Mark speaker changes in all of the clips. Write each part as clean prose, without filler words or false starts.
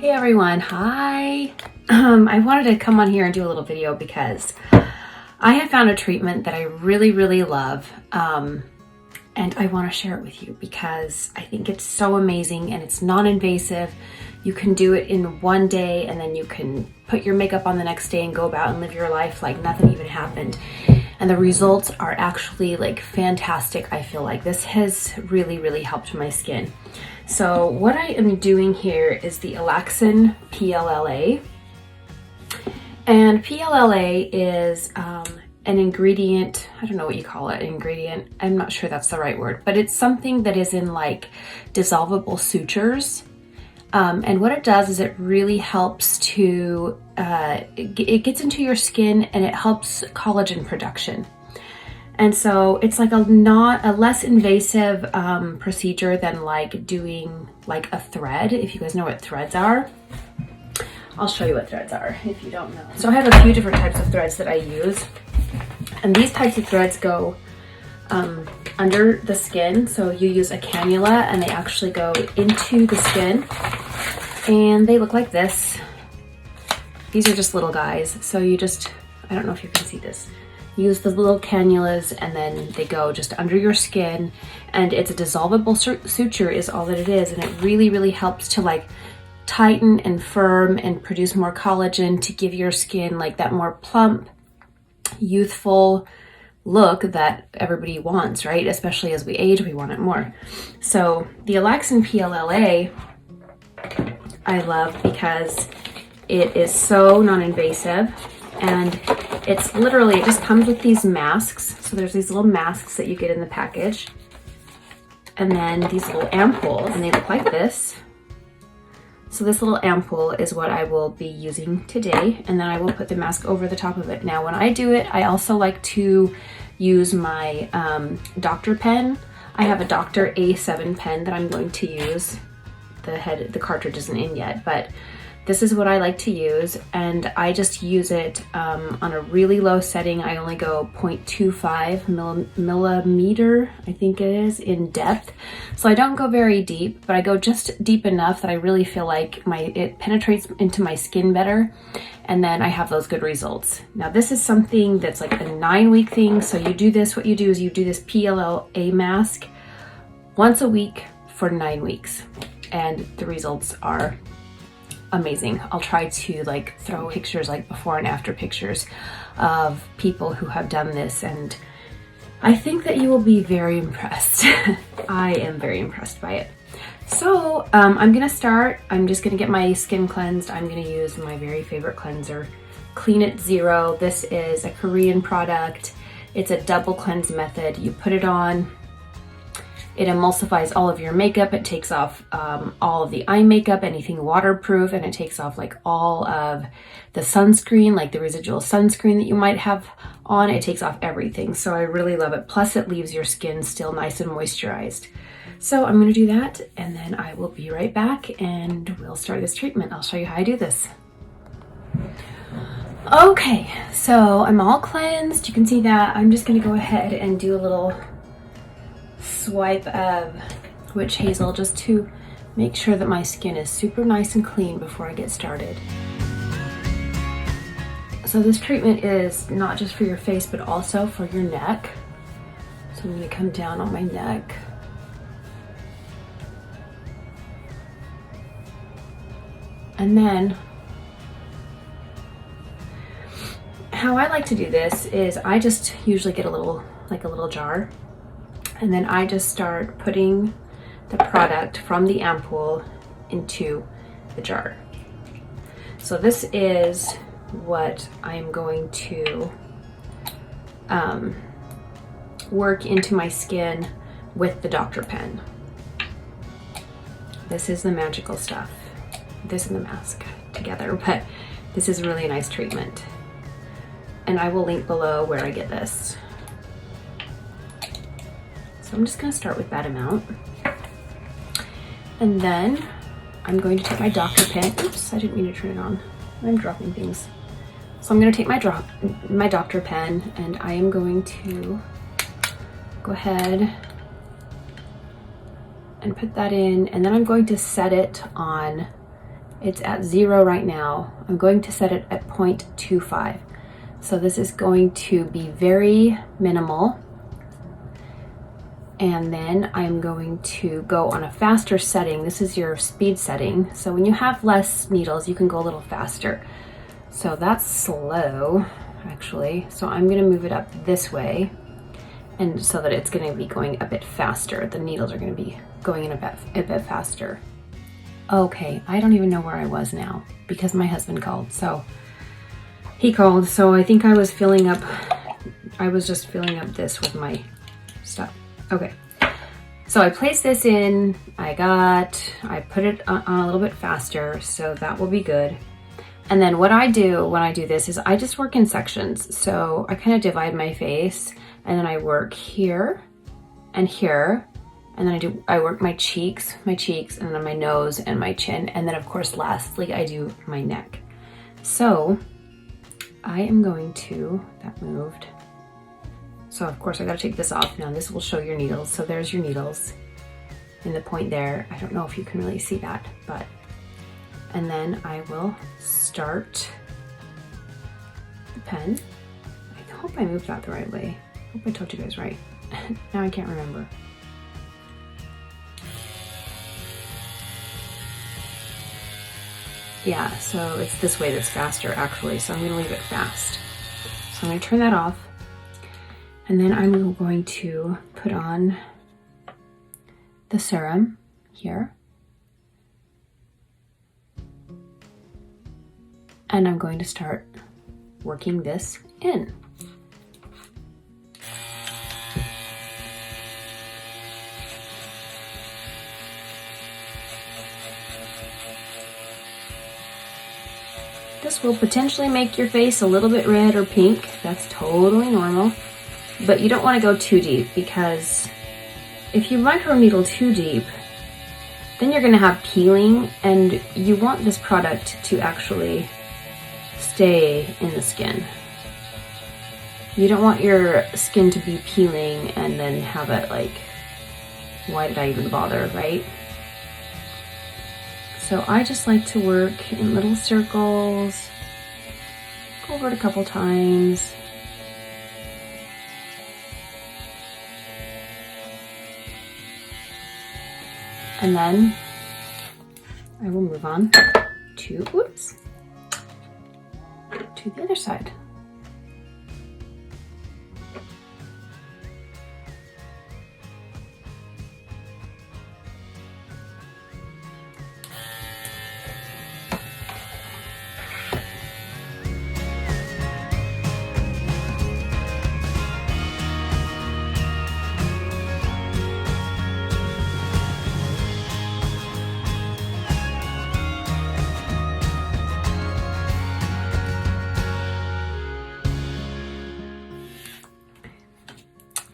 Speaker 1: Hey everyone, hi. I wanted to come on here and do a little video because I have found a treatment that I really love, and I want to share it with you because I think it's so amazing and it's non-invasive. You can do it in one day and then you can put your makeup on the next day and go about and live your life like nothing even happened. And the results are actually like fantastic. I feel like this has really helped my skin. So what I am doing here is the Elaxen Plla. And PLLA is an ingredient, I don't know what you call it, ingredient, I'm not sure that's the right word, but it's something that is in like dissolvable sutures. And what it does is it really helps to, it gets into your skin and it helps collagen production. And so it's like a less invasive procedure than like doing like a thread. If you guys know what threads are, I'll show you what threads are if you don't know. So I have a few different types of threads that I use. And these types of threads go under the skin. So you use a cannula and they actually go into the skin. And they look like this. These are just little guys. So you just, I don't know if you can see this. Use the little cannulas and then they go just under your skin, and it's a dissolvable suture is all that it is, and it really helps to like tighten and firm and produce more collagen to give your skin like that more plump, youthful look that everybody wants, right? Especially as we age, we want it more. So the Elaxen Plla I love because it is so non-invasive. And it's literally, it just comes with these masks. So there's these little masks that you get in the package. And then these little ampoules, and they look like this. So this little ampoule is what I will be using today. And then I will put the mask over the top of it. Now, when I do it, I also like to use my doctor pen. I have a Dr. A7 pen that I'm going to use. The cartridge isn't in yet, but this is what I like to use, and I just use it on a really low setting. I only go 0.25 millimeter, I think it is, in depth. So I don't go very deep, but I go just deep enough that I really feel like it penetrates into my skin better, and then I have those good results. Now this is something that's like a 9-week thing. So you do this, what you do is you do this PLLA mask once a week for 9 weeks, and the results are amazing. I'll try to like throw pictures, like before and after pictures of people who have done this, and I think that you will be very impressed. I am very impressed by it. So I'm gonna start. I'm just gonna get my skin cleansed. I'm gonna use my very favorite cleanser, Clean It Zero. This is a Korean product. It's a double cleanse method. You put it on, it emulsifies all of your makeup. It takes off all of the eye makeup, anything waterproof, and it takes off like all of the sunscreen, like the residual sunscreen that you might have on. It takes off everything. So I really love it. Plus it leaves your skin still nice and moisturized. So I'm gonna do that, and then I will be right back and we'll start this treatment. I'll show you how I do this. Okay, so I'm all cleansed. You can see that. I'm just gonna go ahead and do a little swipe of witch hazel just to make sure that my skin is super nice and clean before I get started. So this treatment is not just for your face, but also for your neck. So I'm going to come down on my neck. And then how I like to do this is I just usually get a little jar. And then I just start putting the product from the ampoule into the jar. So this is what I'm going to work into my skin with the doctor pen. This is the magical stuff. This and the mask together, but this is really a nice treatment. And I will link below where I get this. So I'm just gonna start with that amount. And then I'm going to take my doctor pen. Oops, I didn't mean to turn it on. I'm dropping things. So I'm gonna take my doctor pen, and I am going to go ahead and put that in, and then I'm going to set it on It's at 0 right now. I'm going to set it at 0.25. So this is going to be very minimal. And then I'm going to go on a faster setting. This is your speed setting. So when you have less needles, you can go a little faster. So that's slow, actually. So I'm gonna move it up this way, and so that it's gonna be going a bit faster. The needles are gonna be going in a bit faster. Okay, I don't even know where I was now because my husband called. So he called, so I think I was filling up, I was just filling up this with my stuff. Okay, so I placed this in, I put it on a little bit faster, so that will be good. And then what I do when I do this is I just work in sections. So I kind of divide my face, and then I work here and here, and then I work my cheeks, and then my nose and my chin. And then of course, lastly, I do my neck. So I am going to, that moved. So of course I gotta take this off now. This will show your needles. So there's your needles in the point there. I don't know if you can really see that, but, and then I will start the pen. I hope I moved that the right way. I hope I told you guys right. Now I can't remember. Yeah, so it's this way that's faster actually. So I'm gonna leave it fast. So I'm gonna turn that off. And then I'm going to put on the serum here. And I'm going to start working this in. This will potentially make your face a little bit red or pink. That's totally normal. But you don't want to go too deep, because if you microneedle too deep, then you're going to have peeling, and you want this product to actually stay in the skin. You don't want your skin to be peeling and then have it like, why did I even bother, right? So I just like to work in little circles, go over it a couple times. And then I will move on to, to the other side.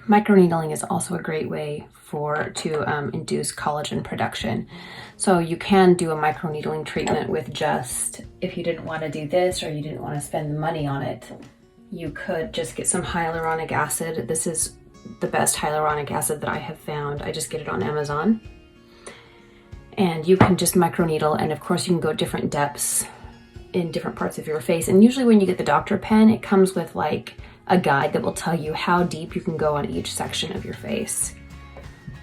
Speaker 1: Microneedling is also a great way to induce collagen production. So you can do a microneedling treatment with just, if you didn't want to do this or you didn't want to spend the money on it, you could just get some hyaluronic acid. This is the best hyaluronic acid that I have found. I just get it on Amazon. And you can just microneedle, and of course you can go different depths in different parts of your face. And usually when you get the doctor pen, it comes with like a guide that will tell you how deep you can go on each section of your face.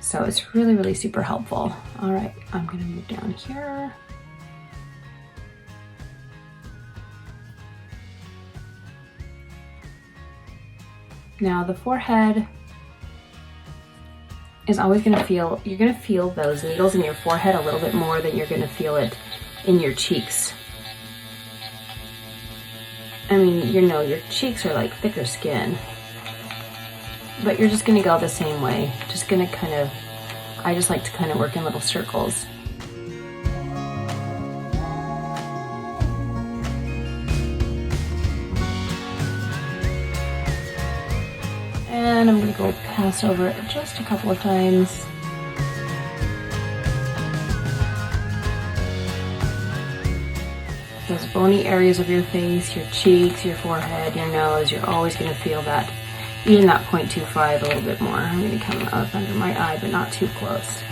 Speaker 1: So it's really, really super helpful. All right, I'm gonna move down here. Now the forehead is always gonna feel, you're gonna feel those needles in your forehead a little bit more than you're gonna feel it in your cheeks. I mean, you know, your cheeks are like thicker skin, but you're just gonna go the same way. Just gonna kind of, I just like to kind of work in little circles. And I'm gonna go pass over it just a couple of times. Those bony areas of your face, your cheeks, your forehead, your nose, you're always going to feel that, even that 0.25 a little bit more. I'm going to come up under my eye, but not too close.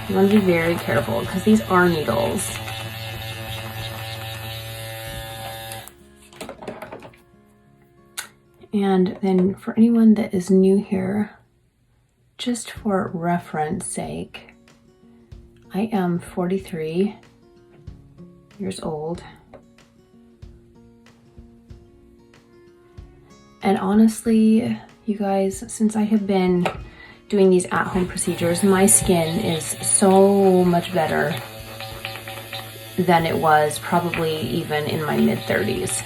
Speaker 1: You want to be very careful because these are needles. And then for anyone that is new here, just for reference sake, I am 43 years old. And honestly, you guys, since I have been doing these at-home procedures, my skin is so much better than it was probably even in my mid-30s.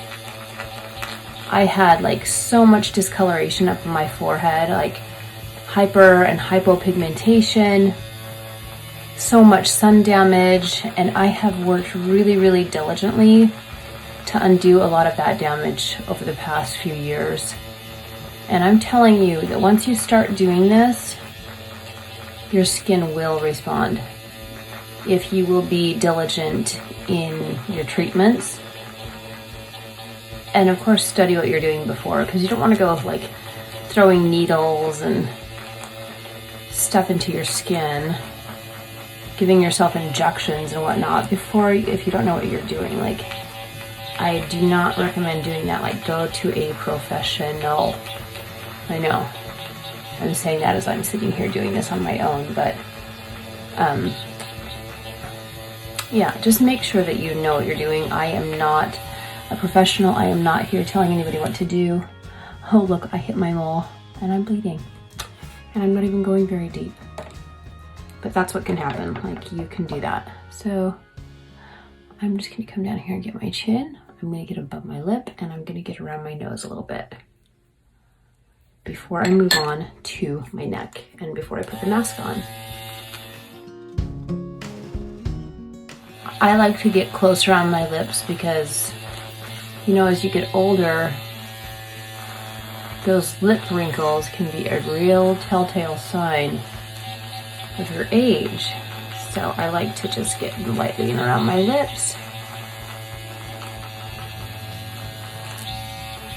Speaker 1: I had like so much discoloration up in my forehead, like hyper and hypopigmentation, so much sun damage, and I have worked really, really diligently to undo a lot of that damage over the past few years. And I'm telling you that once you start doing this, your skin will respond if you will be diligent in your treatments. And of course, study what you're doing before, because you don't want to go like throwing needles and stuff into your skin, giving yourself injections and whatnot before, if you don't know what you're doing. Like, I do not recommend doing that. Like, go to a professional. I know I'm saying that as I'm sitting here doing this on my own, but yeah, just make sure that you know what you're doing. I am not a professional. I am not here telling anybody what to do. Oh, look, I hit my mole and I'm bleeding. And I'm not even going very deep. But that's what can happen. Like, you can do that. So I'm just gonna come down here and get my chin. I'm gonna get above my lip, and I'm gonna get around my nose a little bit before I move on to my neck and before I put the mask on. I like to get close around my lips because, you know, as you get older, those lip wrinkles can be a real telltale sign of your age. So I like to just get lightly in around my lips.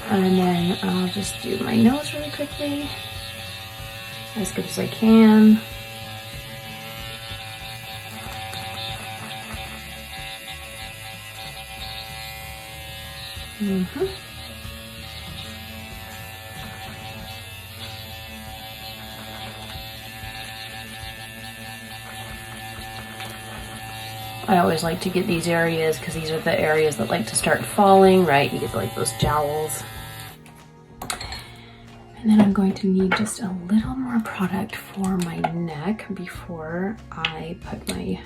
Speaker 1: And then I'll just do my nose really quickly, as good as I can. I always like to get these areas because these are the areas that like to start falling, right? You get like those jowls. And then I'm going to need just a little more product for my neck before I put my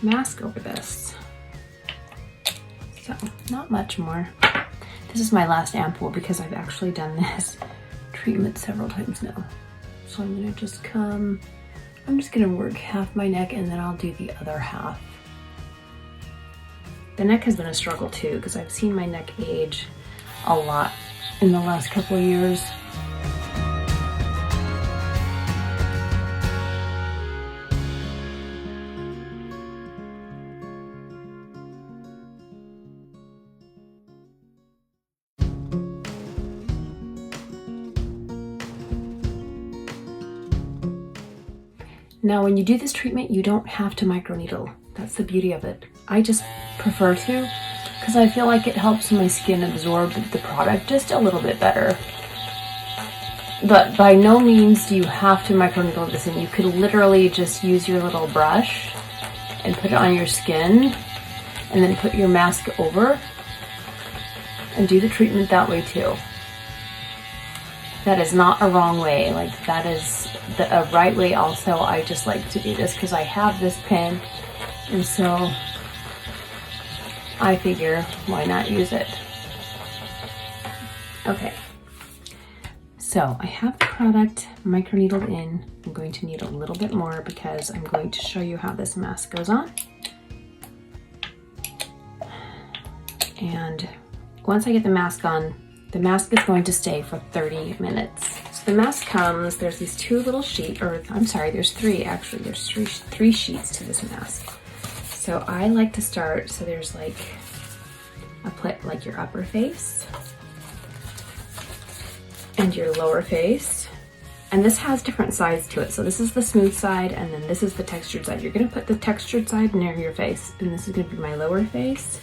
Speaker 1: mask over this. So, not much more. This is my last ampoule because I've actually done this treatment several times now. So I'm gonna just come, I'm just gonna work half my neck and then I'll do the other half. The neck has been a struggle too because I've seen my neck age a lot in the last couple of years. Now, when you do this treatment, you don't have to microneedle. That's the beauty of it. I just prefer to because I feel like it helps my skin absorb the product just a little bit better. But by no means do you have to microneedle this in. You could literally just use your little brush and put it on your skin and then put your mask over and do the treatment that way too. That is not a wrong way. Like, that is a right way also. I just like to do this because I have this pen, and so I figure why not use it. Okay, so I have the product microneedled in. I'm going to need a little bit more because I'm going to show you how this mask goes on. And once I get the mask on, the mask is going to stay for 30 minutes. So the mask comes, there's these two little sheets, or I'm sorry, there's three actually. There's three sheets to this mask. So I like to start, so there's like like your upper face and your lower face. And this has different sides to it. So this is the smooth side and then this is the textured side. You're gonna put the textured side near your face, and this is gonna be my lower face.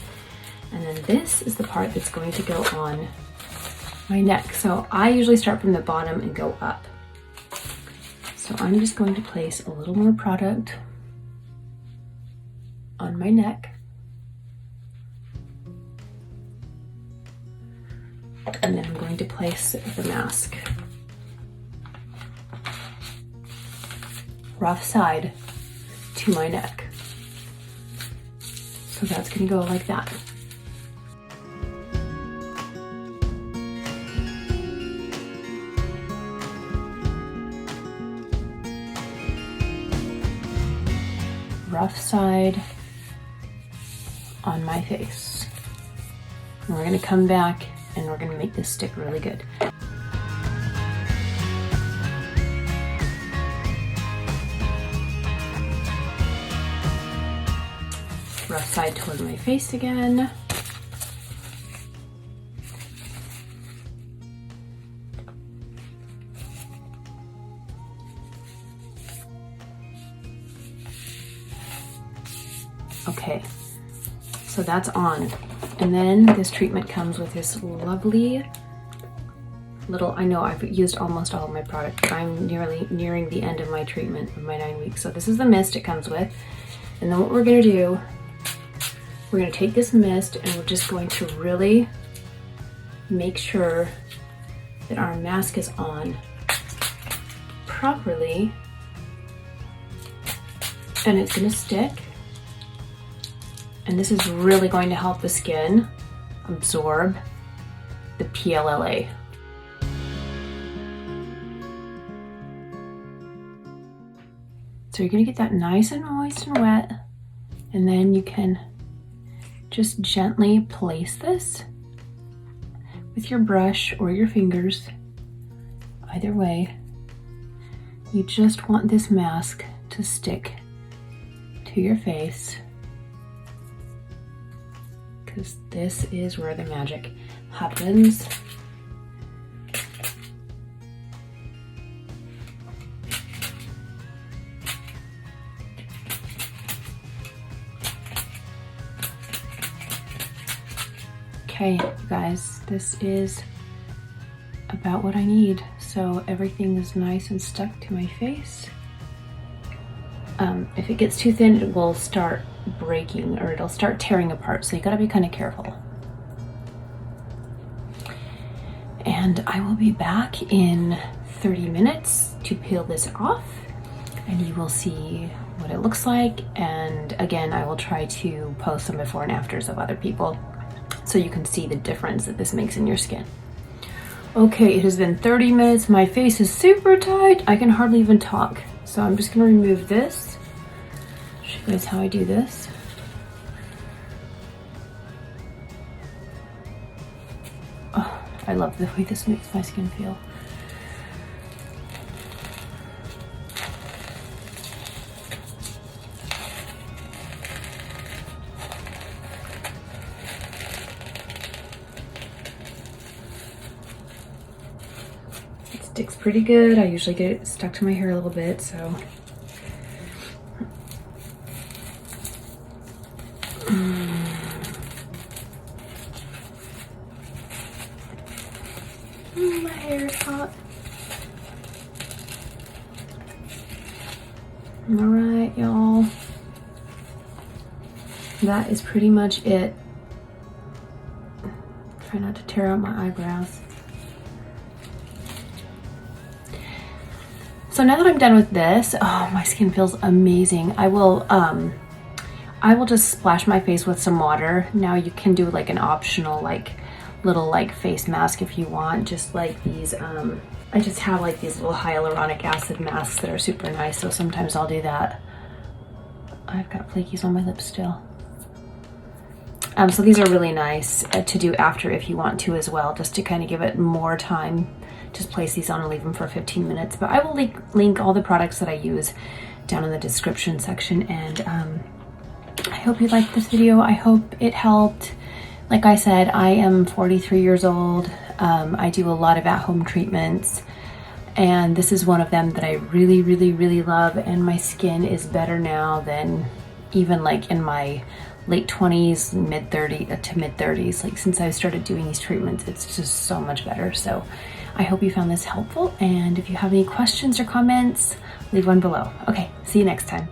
Speaker 1: And then this is the part that's going to go on my neck. So I usually start from the bottom and go up. So I'm just going to place a little more product on my neck. And then I'm going to place the mask. Rough side to my neck. So that's gonna go like that. Rough side on my face. And we're gonna come back and we're gonna make this stick really good. Rough side toward my face again. Okay, so that's on. And then this treatment comes with this lovely little, I know I've used almost all of my product. I'm nearing the end of my treatment of my 9 weeks. So this is the mist it comes with. And then what we're gonna do, we're gonna take this mist and we're just going to really make sure that our mask is on properly. And it's gonna stick. And this is really going to help the skin absorb the PLLA. So you're gonna get that nice and moist and wet, and then you can just gently place this with your brush or your fingers. Either way, you just want this mask to stick to your face, because this is where the magic happens. Okay, you guys, this is about what I need. So everything is nice and stuck to my face. If it gets too thin, it will start breaking or it'll start tearing apart. So you gotta be kind of careful. And I will be back in 30 minutes to peel this off, and you will see what it looks like. And again, I will try to post some before and afters of other people, so you can see the difference that this makes in your skin. Okay, it has been 30 minutes. My face is super tight. I can hardly even talk. So I'm just gonna remove this. Show you guys how I do this. Oh, I love the way this makes my skin feel. Sticks pretty good. I usually get it stuck to my hair a little bit, so. My hair is hot. All right, y'all. That is pretty much it. Try not to tear out my eyebrows. So now that I'm done with this, oh, my skin feels amazing. I will just splash my face with some water. Now you can do like an optional little face mask if you want, just like these. I just have like these little hyaluronic acid masks that are super nice, so sometimes I'll do that. I've got flakies on my lips still. So these are really nice to do after if you want to as well, just to kind of give it more time. Just place these on and leave them for 15 minutes. But I will link all the products that I use down in the description section. And I hope you liked this video. I hope it helped. Like I said, I am 43 years old. I do a lot of at-home treatments, and this is one of them that I really, really, really love. And my skin is better now than even like in my late 20s, mid 30s to mid 30s. Like since I started doing these treatments, it's just so much better. So I hope you found this helpful. And if you have any questions or comments, leave one below. Okay, see you next time.